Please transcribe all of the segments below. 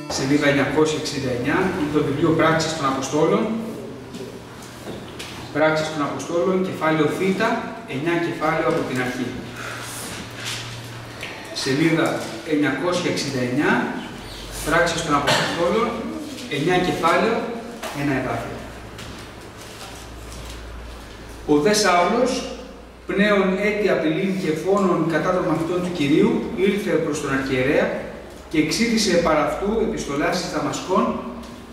σελίδα 969, είναι το βιβλίο Πράξεις των Αποστόλων. Πράξεις των Αποστόλων, κεφάλαιο Θ, 9 κεφάλαιο από την αρχή. Σελίδα 969, Πράξεις των Αποστόλων, 9 κεφάλαιο, 1 εδάφιο. Ο δε Σαύλος, πνέων έτη απειλήν και φόνων κατά των μαθητών του Κυρίου, ήλθε προς τον αρχιερέα και εξήδησε παρά αυτού επιστολάς εις Δαμασκών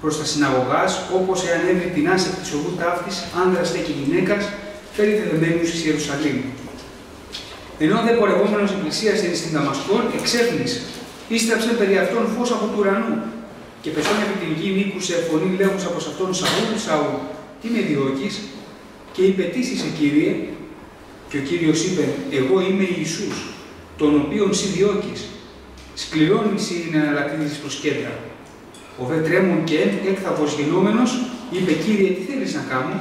προς τα συναγωγάς, όπως εάν έβρι τεινάς εκ της οδού ταύτης, άνδρας και γυναίκας, φέρει δεδεμένους εις Ιερουσαλήμ. Ενώ δε πορευόμενος εκκλησίασε εις την Δαμασκών, εξέπνισε, ίστραψε περί αυτών φως από του ουρανού, και πεσόν επί την γη ήκουσε φωνή λέγουσα προς αυτόν Σαούλ, Σαούλ, τι με διώκεις, και είπε τι είσαι Κύριε, και ο Κύριος είπε, εγώ είμαι Ιησούς, τον οποίον σοι διώκεις. Σκληρόν σοι να αναλακτήσεις προς κέντρα. Ο δε τρέμον και έκθαβος γενόμενος είπε, Κύριε, τι θέλεις να κάνω,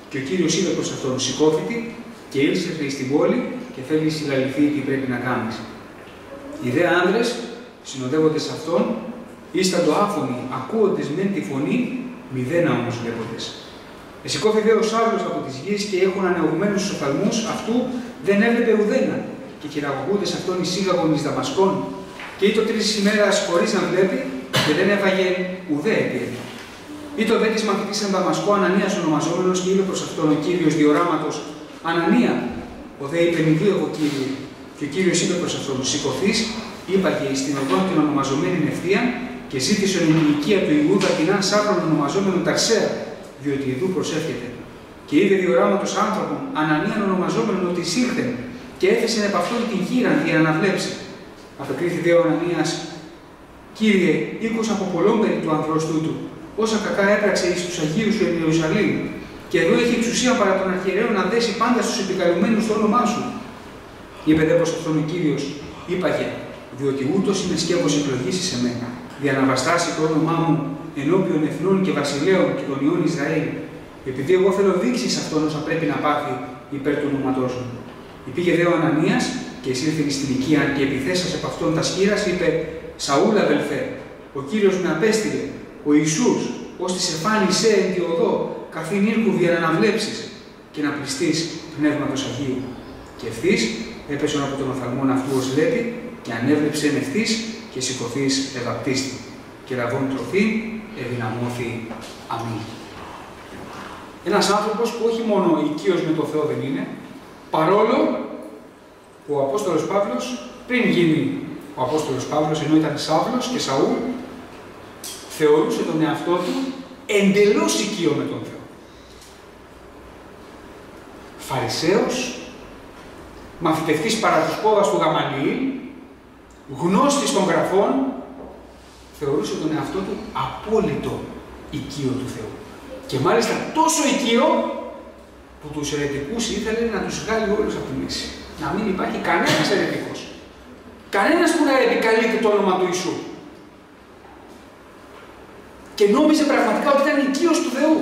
και ο Κύριος είπε προς αυτόν, σηκώθητη και ήλθε στην πόλη και θέλει συλλαληθεί τι πρέπει να κάνεις. Οι δε άνδρες, συνοδεύοντες αυτόν, ήσταν το άφωνοι, ακούοντες μεν τη φωνή, μηδένα όμως βλέποντες. Εσηκώθη δε ο Σαύλος από τις γης και έχουν ανεωγμένους τους οφθαλμούς, αυτού δεν έβλεπε ουδένα, και χειραγωγούντες αυτόν εισήγαγον εις Δαμασκών, και ήτο 3 ημέρας χωρίς να βλέπει, και δεν έφαγε ουδέ επίεδη. Ήτο δε της μαθητής εν Δαμασκό Ανανίας ονομαζόμενος, και είπε προς αυτόν ο Κύριος διοράματος, Ανανία, ο δε είπε μη εγώ Κύριε, και ο Κύριος είπε προς αυτόν, σηκωθείς, είπαγε εις την οδόν την ονομαζομένη ευθεία, και ζήτησε η ηλικία του Ιούδα την αν Σαύρον ονομαζόμενον Ταρσέα, διότι ειδού προσεύχεται. Και είδε διοράματος άνθρωπον, Ανανίαν ονομαζόμενον ότι εισήλθεν, και έθεσε επ' αυτόν την γύραν για να βλέψει. Απεκρίθη δε ο Ανανίας, Κύριε, οίκουσα από πολλών περί του ανδρός τούτου, όσα κακά έπραξε εις τους Αγίους του εν Ιερουσαλήμ, και εδώ έχει εξουσία παρά τον αρχιερέο να δέσει πάντα στους επικαλουμένους το όνομά σου. Είπε δε προς αυτόν ο Κύριος, είπαγε, διότι ούτως είναι σκεύος εκλογής εις εμένα, για να βαστάσει το όνομά μου ενώπιον εθνών και βασιλέων και των ιών Ισραήλ, επειδή εγώ θέλω δείξεις αυτόν όσα πρέπει να πάθει υπέρ του ονόματός μου. Υπήγε δε ο Ανανίας και εισήλθε στην οικία και επιθέσας επ' αυτόν τα σκύρας, είπε: Σαούλ αδελφέ, ο Κύριος με απέστειλε, ο Ιησούς, ως της εφάνισέ εν τη οδό, καθήν ήρκου για να βλέψεις και να πληστείς πνεύματος Αγίου. Και ευθύς έπεσον από τον οφθαλμόν αυτού ως λέτη, και ανέβλεψε ευθύς και σηκωθείς ευαπτίστη. Και λαβών τροφή εδυναμώθη. Αμήν. Ένας άνθρωπος που όχι μόνο οικείος με το Θεό δεν είναι, παρόλο που ο Απόστολος Παύλος, πριν γίνει ο Απόστολος Παύλος, ενώ ήταν Σαύλος και Σαούλ, θεωρούσε τον εαυτό του εντελώς οικείο με τον Θεό. Φαρισαίος, μαθητευτής παρά τους πόδας του Γαμαλιήλ, γνώστης των γραφών, θεωρούσε τον εαυτό του απόλυτο οικείο του Θεού. Και μάλιστα τόσο οικείο που τους αιρετικούς ήθελε να τους βγάλει όλους από τη μέση. Να μην υπάρχει κανένας αιρετικός. Κανένας που να επικαλείται το όνομα του Ιησού. Και νόμιζε πραγματικά ότι ήταν οικείος του Θεού.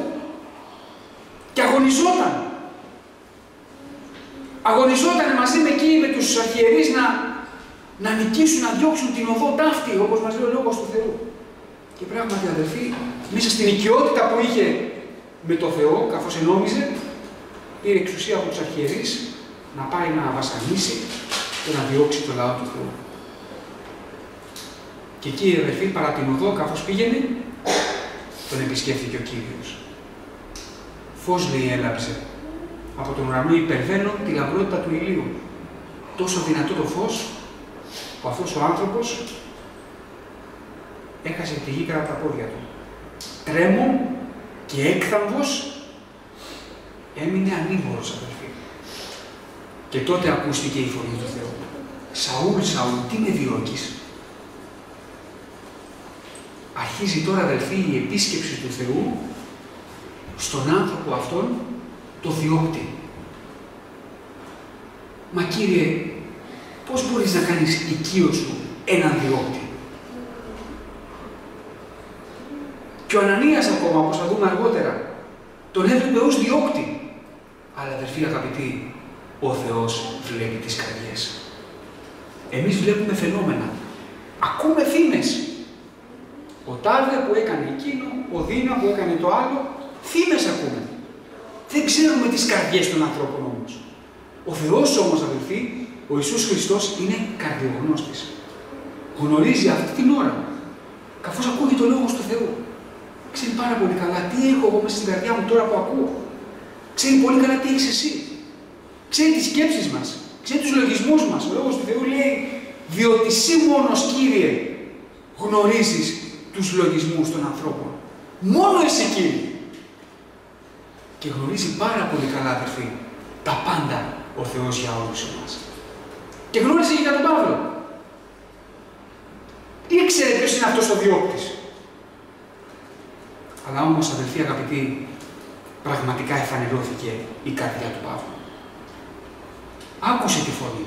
Και αγωνιζόταν. Αγωνιζόταν μαζί με τους αρχιερείς να νικήσουν, να διώξουν την οδό ταύτη, όπως μας λέει ο Λόγος του Θεού. Και πράγματι, αδελφοί, μέσα στην οικειότητα που είχε με το Θεό, καθώς ενόμιζε, πήρε εξουσία από τους αρχιερείς να πάει να βασανίσει και να διώξει το λαό του Θεού. Και εκεί, αδελφοί, παρά την οδό, καθώς πήγαινε, τον επισκέφθηκε ο Κύριος. Φως, λέει, έλαψε από τον ουρανό υπερβαίνον τη λαμπρότητα του ηλίου. Τόσο δυνατό το φως, που αυτός ο άνθρωπος έχασε τη γη κάτω από τα πόδια του. Τρέμον και έκθαμβος έμεινε ανήμωρος, αδελφοί. Και τότε ακούστηκε η φωνή του Θεού. Σαούλ, Σαούλ, τι με διώκεις? Αρχίζει τώρα, αδελφοί, η επίσκεψη του Θεού στον άνθρωπο αυτόν, το διώκτη. Μα Κύριε, πώς μπορείς να κάνεις οικείο σου έναν διώκτη? Και ο Ανανίας ακόμα, όπως θα δούμε αργότερα, τον έβλεπε ως διώκτη. Αλλά, αδελφοί αγαπητοί, ο Θεός βλέπει τις καρδιές. Εμείς βλέπουμε φαινόμενα. Ακούμε φήμες. Ο τάδε που έκανε εκείνο, ο δίνα που έκανε το άλλο, φήμες ακούμε. Δεν ξέρουμε τις καρδιές των ανθρώπων όμως. Ο Θεός όμως, αδελφοί, ο Ιησούς Χριστός είναι καρδιογνώστης. Γνωρίζει αυτή την ώρα, καθώς ακούει το Λόγος του Θεού. Ξέρει πάρα πολύ καλά τι έχω εγώ μέσα στην καρδιά μου τώρα που ακούω. Ξέρει πολύ καλά τι έχεις εσύ. Ξέρει τις σκέψεις μας. Ξέρει τους λογισμούς μας. Ο Λόγος του Θεού λέει, διότι εσύ μόνος, Κύριε, γνωρίζεις τους λογισμούς των ανθρώπων. Μόνο εσύ, Κύριε. Και γνωρίζει πάρα πολύ καλά, αδελφοί, τα πάντα ο Θεός για όλους εμάς. Και γνώριζε και για τον Παύλο. Ήξερε ποιος είναι αυτός ο διώκτης. Αλλά όμως, αδελφοί αγαπητοί, πραγματικά εφανερώθηκε η καρδιά του Παύλου. Άκουσε τη φωνή.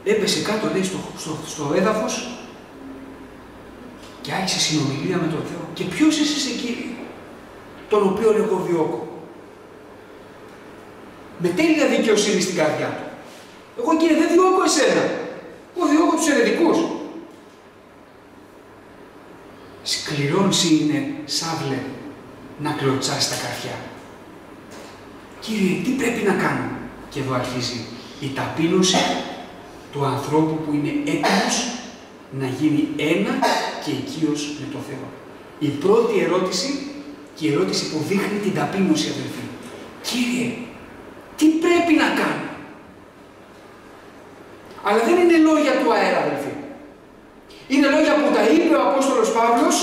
Έπεσε κάτω, λέει, στο έδαφος και άρχισε συνομιλία με τον Θεό. Και ποιος είσαι, Κύριε, τον οποίο εγώ διώκω? Με τέλεια δικαιοσύνη στην καρδιά του. Εγώ, Κύριε, δεν διώκω εσένα. Εγώ διώκω τους αιρετικούς. Σκληρόν είναι, Σάβλε, να κλωτσάς τα καρφιά. Κύριε, τι πρέπει να κάνω? Και εδώ αρχίζει η ταπείνωση του ανθρώπου που είναι έτοιμος να γίνει ένα και οικείος με το Θεό. Η πρώτη ερώτηση και η ερώτηση που δείχνει την ταπείνωση, αδελφοί. Κύριε, τι πρέπει να κάνω? Αλλά δεν είναι λόγια του αέρα, αδελφοί. Είναι λόγια που τα είπε ο Απόστολος Παύλος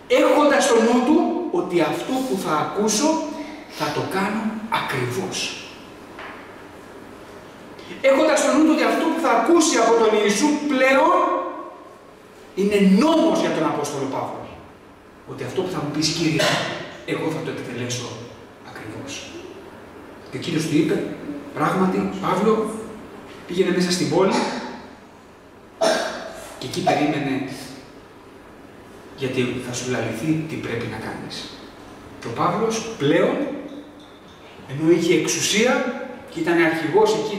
έχοντας στο νου του ότι αυτό που θα ακούσω θα το κάνω ακριβώς. Έχοντας στο νου του ότι αυτό που θα ακούσει από τον Ιησού πλέον είναι νόμος για τον Απόστολο Παύλο. Ότι αυτό που θα μου πεις, Κύριε, εγώ θα το επιτελέσω ακριβώς. Και ο Κύριος του είπε, πράγματι, Παύλο, πήγαινε μέσα στην πόλη και εκεί περίμενε, γιατί θα σου λαληθεί τι πρέπει να κάνεις. Και ο Παύλος πλέον, ενώ είχε εξουσία και ήταν αρχηγός εκεί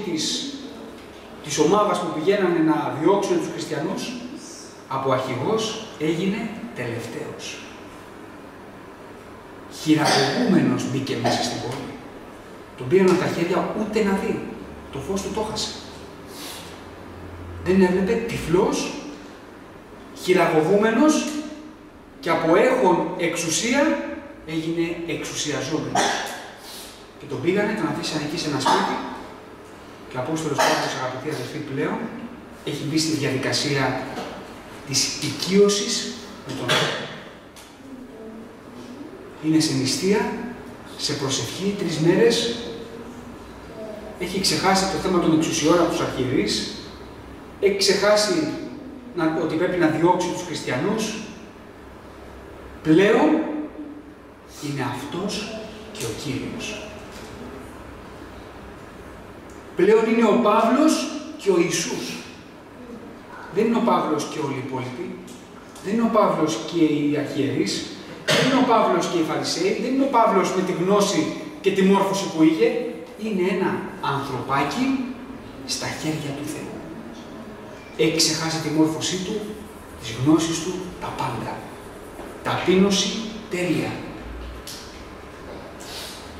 της ομάδας που πηγαίνανε να διώξουν τους χριστιανούς, από αρχηγός έγινε τελευταίος. Χειραγωγούμενος μπήκε μέσα στην πόλη. Τον πήραν τα χέρια ούτε να δει. Το φως του το χάσε. Δεν έβλεπε, τυφλός, χειραγωγούμενος και από έχον εξουσία έγινε εξουσιαζόμενος. Και τον πήγανε, τον αφήσανε εκεί σε ένα σπίτι και ο Απόστολος Παύλος, αγαπητοί αδελφοί, πλέον έχει μπει στη διαδικασία της οικείωσης με τον Θεό. Είναι σε νηστεία, σε προσευχή 3 μέρες, έχει ξεχάσει το θέμα των εξουσιών από τους αρχιερείς, έχει ξεχάσει ότι πρέπει να διώξει τους χριστιανούς. Πλέον είναι αυτός και ο Κύριος. Πλέον είναι ο Παύλος και ο Ιησούς. Δεν είναι ο Παύλος και όλοι οι υπόλοιποι. Δεν είναι ο Παύλος και οι αρχιερείς. Δεν είναι ο Παύλος και οι Φαρισαίοι. Δεν είναι ο Παύλος με τη γνώση και τη μόρφωση που είχε. Είναι ένα ανθρωπάκι στα χέρια του Θεού. Έχει ξεχάσει τη μόρφωσή του, τις γνώσεις του, τα πάντα. Ταπείνωση, τέλεια.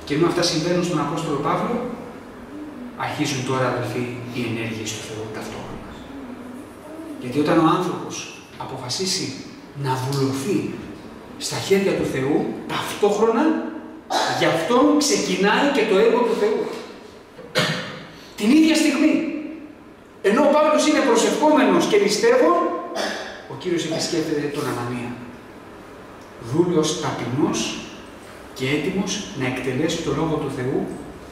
Και ενώ αυτά συμβαίνουν στον Απόστολο Παύλο, αρχίζουν τώρα, αδελφοί, οι ενέργειες του Θεού ταυτόχρονα. Γιατί όταν ο άνθρωπος αποφασίσει να βουλωθεί στα χέρια του Θεού, ταυτόχρονα γι' αυτόν ξεκινάει και το έργο του Θεού. Την ίδια στιγμή. Ενώ ο Παύλος είναι προσευχόμενος και νηστεύων, ο Κύριος επισκέπτεται τον Ανανία. Δούλος, ταπεινός και έτοιμος να εκτελέσει το Λόγο του Θεού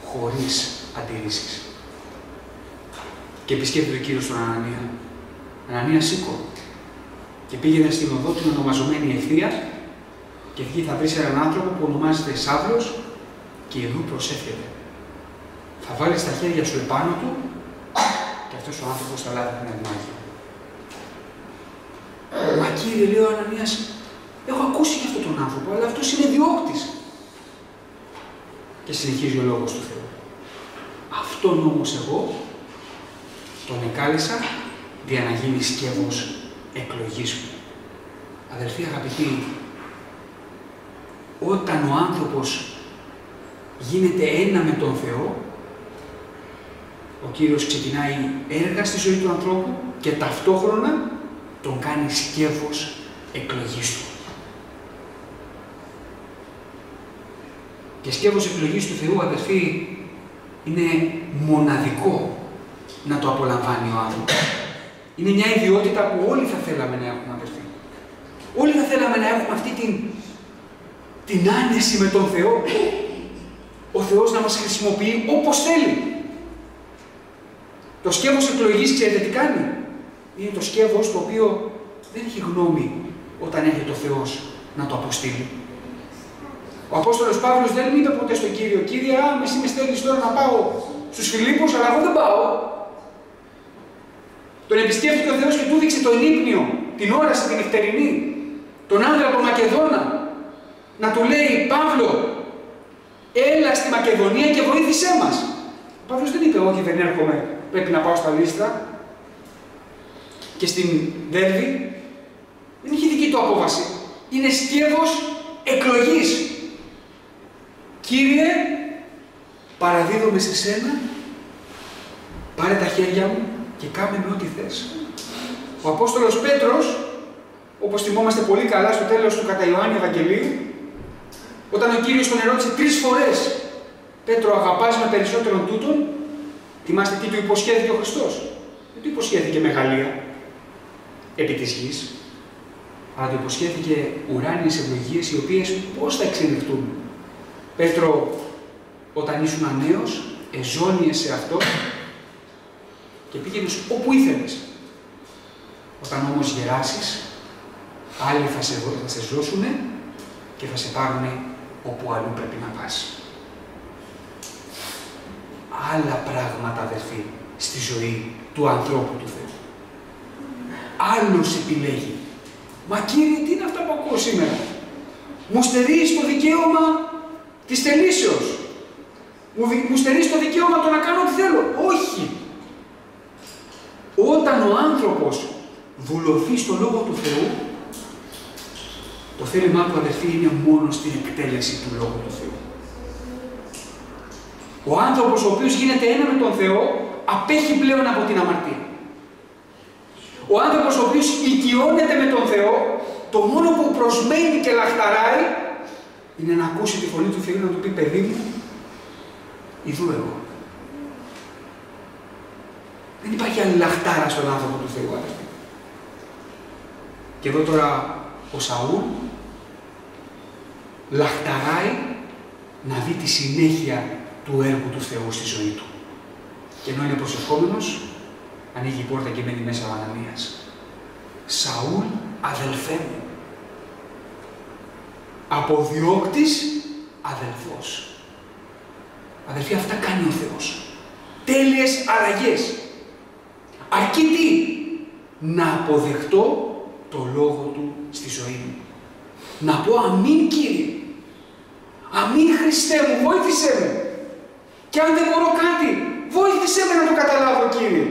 χωρίς αντιρρήσεις. Και επισκέπτεται ο Κύριος τον Ανανία. Ανανία, σήκω. Και πήγαινε στην οδό την ονομαζομένη Ευθεία και εκεί θα βρεις έναν άνθρωπο που ονομάζεται Σαύλος και εδώ προσεύχεται. Θα βάλεις τα χέρια σου επάνω του και αυτός ο άνθρωπος θα λάβει Πνεύμα Άγιο. Μα Κύριε, λέει ο Ανανίας, έχω ακούσει για αυτόν τον άνθρωπο, αλλά αυτός είναι διώκτης. Και συνεχίζει ο Λόγος του Θεού. Αυτόν όμως εγώ τον εκάλεσα για να γίνει σκεύος εκλογής μου. Αδελφοί αγαπητοί, όταν ο άνθρωπος γίνεται ένα με τον Θεό, ο Κύριος ξεκινάει έργα στη ζωή του ανθρώπου και ταυτόχρονα τον κάνει σκεύος εκλογής του. Και σκεύος εκλογής του Θεού, αδελφοί, είναι μοναδικό να το απολαμβάνει ο άνθρωπος. Είναι μια ιδιότητα που όλοι θα θέλαμε να έχουμε, αδελφοί. Όλοι θα θέλαμε να έχουμε αυτή την άνεση με τον Θεό. Ο Θεός να μας χρησιμοποιεί όπως θέλει. Το σκεύος εκλογής, ξέρετε τι κάνει? Είναι το σκεύος το οποίο δεν έχει γνώμη όταν έρχεται ο Θεός να το αποστείλει. Ο Απόστολος Παύλος δεν είπε ποτέ στον Κύριο: Κύριε, εσύ με στέλνεις τώρα να πάω στους Φιλίππους, αλλά εγώ δεν πάω. Τον επισκέφθηκε ο Θεός και του δείξε το ενύπνιο, την όραση, την νυχτερινή, τον άνδρα τον Μακεδόνα, να του λέει: Παύλο, έλα στη Μακεδονία και βοήθησέ μας. Ο Παύλος δεν είπε: όχι, δεν έρχομαι, πρέπει να πάω στα Λύστρα. Και στην Δέρβη δεν είχε δική του απόβαση. Είναι σκεύος εκλογής. Κύριε, παραδίδομαι σε σένα, πάρε τα χέρια μου και κάνε με ό,τι θες. Ο Απόστολος Πέτρος, όπως θυμόμαστε πολύ καλά στο τέλος του κατά Ιωάννη Ευαγγελίου, όταν ο Κύριος τον ερώτησε 3 φορές: Πέτρο, αγαπάς με περισσότερον τούτον? Θυμάστε τι του υποσχέθηκε ο Χριστός? Δεν του υποσχέθηκε μεγαλεία επί της γης, αλλά του υποσχέθηκε ουράνιες ευλογίες, οι οποίες πώς θα εξελιχθούν. Πέτρο, όταν ήσουν νέος, εζώνιεσαι αυτό και πήγαινες όπου ήθελες. Όταν όμως γεράσεις, άλλοι θα σε ζώσουν και θα σε πάρουν όπου αλλού πρέπει να πας. Άλλα πράγματα, αδελφοί, στη ζωή του ανθρώπου του Θεού. Άλλος επιλέγει. Μα Κύριε, τι είναι αυτά που ακούω σήμερα? Μου στερείς το δικαίωμα της θελήσεως. Μου στερείς το δικαίωμα το να κάνω ό,τι θέλω. Όχι. Όταν ο άνθρωπος δουλωθεί στο Λόγο του Θεού, το θέλημά του, αδελφοί, είναι μόνο στην εκτέλεση του Λόγου του Θεού. Ο άνθρωπος ο οποίος γίνεται ένα με τον Θεό, απέχει πλέον από την αμαρτία. Ο άνθρωπος ο οποίος οικειώνεται με τον Θεό, το μόνο που προσμένει και λαχταράει, είναι να ακούσει τη φωνή του Θεού να του πει: παιδί μου, ιδού εγώ. Δεν υπάρχει άλλη λαχτάρα στον άνθρωπο του Θεού, αδελφοί. Και εδώ τώρα ο Σαούλ λαχταράει να δει τη συνέχεια του έργου του Θεού στη ζωή του. Και ενώ είναι προσευχόμενος, ανοίγει η πόρτα και μένει μέσα ο Ανανίας. Σαούλ, αδελφέ μου. Αποδιώκτης, αδελφός. Αδελφοί, αυτά κάνει ο Θεός. Τέλειες αλλαγές. Αρκεί τι? Να αποδεχτώ το Λόγο Του στη ζωή μου. Να πω αμήν, Κύριε. Αμήν, Χριστέ μου, βοήθησέ με. Και αν δεν μπορώ κάτι, βοήθησέ με να το καταλάβω, Κύριε.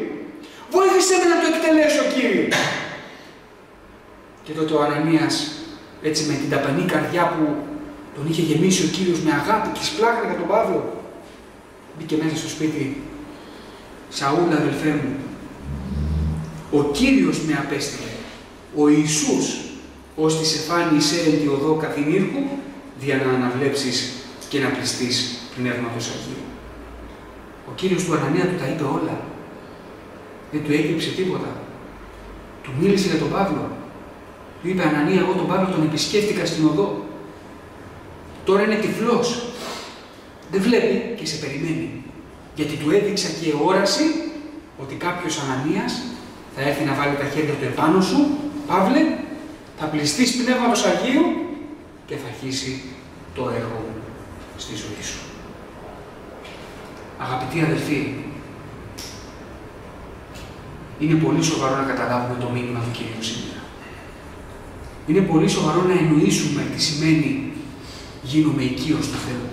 Βοήθησέ με να το εκτελέσω, Κύριε. Και τότε ο Ανανίας, έτσι με την ταπεινή καρδιά που τον είχε γεμίσει ο Κύριος με αγάπη και σπλάχνα για τον Παύλο, μπήκε μέσα στο σπίτι. Σαούλ, αδελφέ μου, ο Κύριος με απέστειλε, ο Ιησούς, ως της εφάνει σέρεντη οδό καθημύρκου, δια να αναβλέψεις και να πληστείς Πνεύματος Αγίου. Ο Κύριος του Ανανία του τα είπε όλα. Δεν του έκρυψε τίποτα. Του μίλησε για τον Παύλο. Του είπε: Ανανία, εγώ τον Παύλο τον επισκέφτηκα στην οδό. Τώρα είναι τυφλός. Δεν βλέπει και σε περιμένει. Γιατί του έδειξα και όραση ότι κάποιος Ανανίας θα έρθει να βάλει τα χέρια του επάνω σου, Παύλε, θα πληστείς Πνεύματος Αγίου και θα αρχίσει το έργο στη ζωή σου. Αγαπητοί αδελφοί, είναι πολύ σοβαρό να καταλάβουμε το μήνυμα του Κυρίου σήμερα. Είναι πολύ σοβαρό να εννοήσουμε τι σημαίνει γίνομαι οικείος του Θεού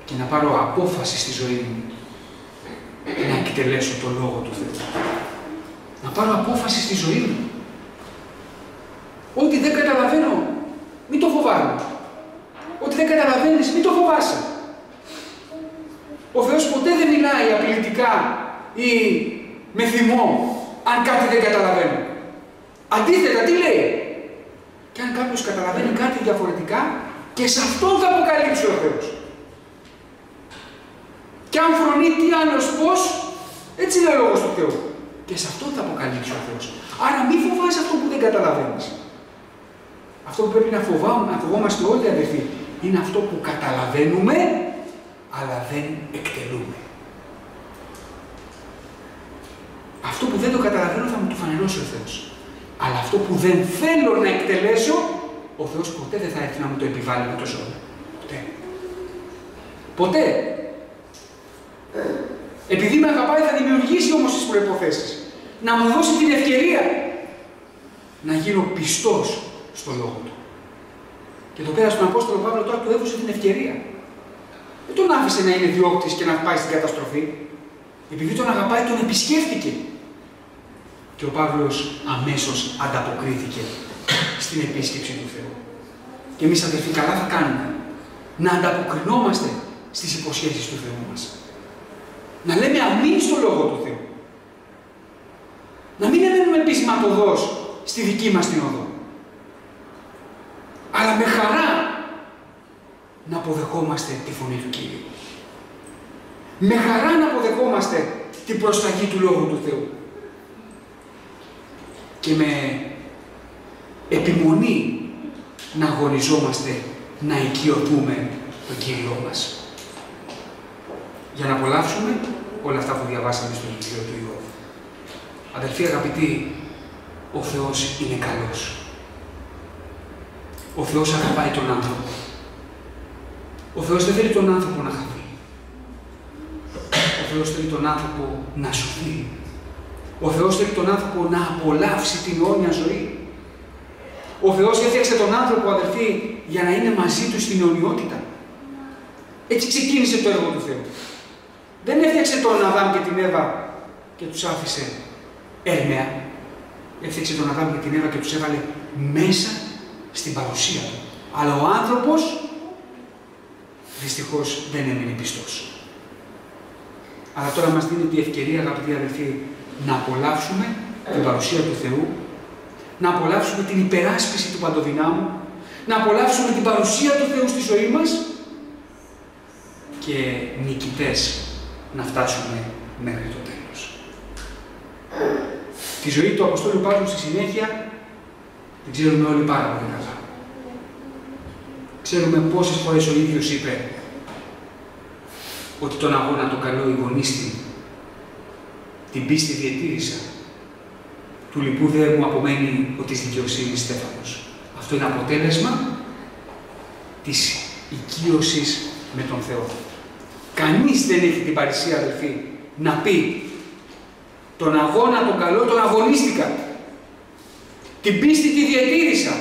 και να πάρω απόφαση στη ζωή μου να εκτελέσω το Λόγο του Θεού. Να πάρω απόφαση στη ζωή μου. Ό,τι δεν καταλαβαίνω, μην το φοβάμαι. Ό,τι δεν καταλαβαίνεις, μην το φοβάσαι. Ο Θεός ποτέ δεν μιλάει απειλητικά ή με θυμό, αν κάτι δεν καταλαβαίνω. Αντίθετα, τι λέει? Και αν κάποιος καταλαβαίνει κάτι διαφορετικά, και σε αυτόν θα αποκαλύψει ο Θεός. Και αν φρονεί τι άλλος πώς, έτσι λέει ο Λόγος του Θεού. Και σε αυτόν θα αποκαλύψει ο Θεός. Άρα μη φοβάσαι αυτό που δεν καταλαβαίνεις. Αυτό που πρέπει να φοβόμαστε όλοι, αδελφοί, είναι αυτό που καταλαβαίνουμε, αλλά δεν εκτελούμε. Αυτό που δεν το καταλαβαίνω θα μου το φανερώσει ο Θεός. Αλλά αυτό που δεν θέλω να εκτελέσω, ο Θεός ποτέ δεν θα έρθει να μου το επιβάλλει με το ζώο. Ποτέ. Ποτέ. Επειδή με αγαπάει, θα δημιουργήσει όμως τις προϋποθέσεις. Να μου δώσει την ευκαιρία να γίνω πιστός στο λόγο του. Και εδώ πέρα στον Απόστολο Παύλο τώρα του έδωσε την ευκαιρία. Δεν τον άφησε να είναι διώκτης και να πάει στην καταστροφή. Επειδή τον αγαπάει, τον επισκέφτηκε. Και ο Παύλος αμέσως ανταποκρίθηκε στην επίσκεψη του Θεού. Και εμείς, αδελφοί, καλά θα κάνουμε να ανταποκρινόμαστε στις υποσχέσεις του Θεού μας. Να λέμε αμήν στο Λόγο του Θεού. Να μην μένουμε πεισματοδός στη δική μας την οδό. Αλλά με χαρά να αποδεχόμαστε τη φωνή του Κύριου. Με χαρά να αποδεχόμαστε την προσταγή του Λόγου του Θεού. Και με επιμονή να αγωνιζόμαστε να οικειωθούμε τον Κύριό μας. Για να απολαύσουμε όλα αυτά που διαβάσαμε στο βιβλίο του Ιώβ. Αδελφοί αγαπητοί, ο Θεός είναι καλός. Ο Θεός αγαπάει τον άνθρωπο. Ο Θεός δεν θέλει τον άνθρωπο να χαθεί. Ο Θεός θέλει τον άνθρωπο να σωθεί. Ο Θεός θέλει τον άνθρωπο να απολαύσει την αιώνια ζωή. Ο Θεός έφτιαξε τον άνθρωπο, αδελφοί, για να είναι μαζί του στην αιωνιότητα. Έτσι ξεκίνησε το έργο του Θεού. Δεν έφτιαξε τον Αδάμ και την Εύα και τους άφησε έρμεα. Έφτιαξε τον Αδάμ και την Εύα και τους έβαλε μέσα στην παρουσία του. Αλλά ο άνθρωπος δυστυχώς δεν έμεινε πιστός. Αλλά τώρα μας δίνεται η ευκαιρία, αγαπητοί αδελφοί, να απολαύσουμε την παρουσία του Θεού, να απολαύσουμε την υπεράσπιση του Παντοδυνάμου, να απολαύσουμε την παρουσία του Θεού στη ζωή μας και νικητές να φτάσουμε μέχρι το τέλος. Τη ζωή του Αποστόλου Παύλου στη συνέχεια την ξέρουμε όλοι πάρα πολύ καλά. Ξέρουμε πόσες φορές ο ίδιος είπε ότι τον αγώνα το καλό αγωνίστη, την πίστη διετήρησα, του λοιπού δε μου απομένει ο της δικαιοσύνης στέφανος. Αυτό είναι αποτέλεσμα της οικείωσης με τον Θεό. Κανείς δεν έχει την παρησία, αδελφοί, να πει τον αγώνα τον καλό τον αγωνίστηκα, την πίστη τη διατήρησα,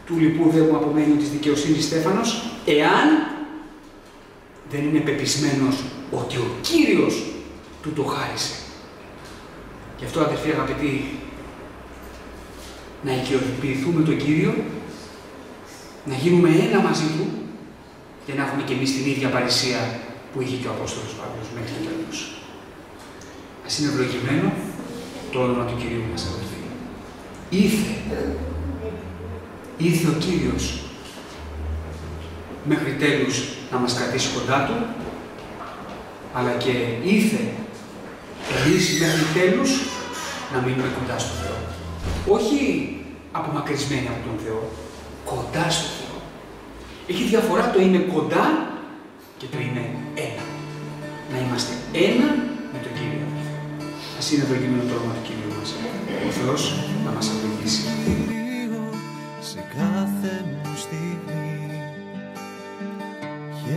του λοιπού δε μου απομένει ο της δικαιοσύνης στέφανος, εάν δεν είναι πεπισμένος ότι ο Κύριος του το χάρισε. Γι' αυτό, αδελφοί αγαπητοί, να οικειοποιηθούμε τον Κύριο, να γίνουμε ένα μαζί Του, για να έχουμε και εμείς την ίδια παρησία που είχε και ο Απόστολος Παύλος μέχρι το τέλος. Ας είναι ευλογημένο το όνομα του Κυρίου μας, αδελφοί. Ήρθε ο Κύριος μέχρι τέλους να μας κρατήσει κοντά Του, αλλά και ήρθε εμείς μέχρι τέλους να μείνουμε κοντά στο Θεό. Όχι απομακρυσμένοι από τον Θεό, κοντά στο Θεό. Έχει διαφορά το είναι κοντά και το είναι ένα. Να είμαστε ένα με τον Κύριο. Ας είναι ευλογημένο το όνομα του Κύριου μας. Ο Θεός να μας ευλογήσει. Σε κάθε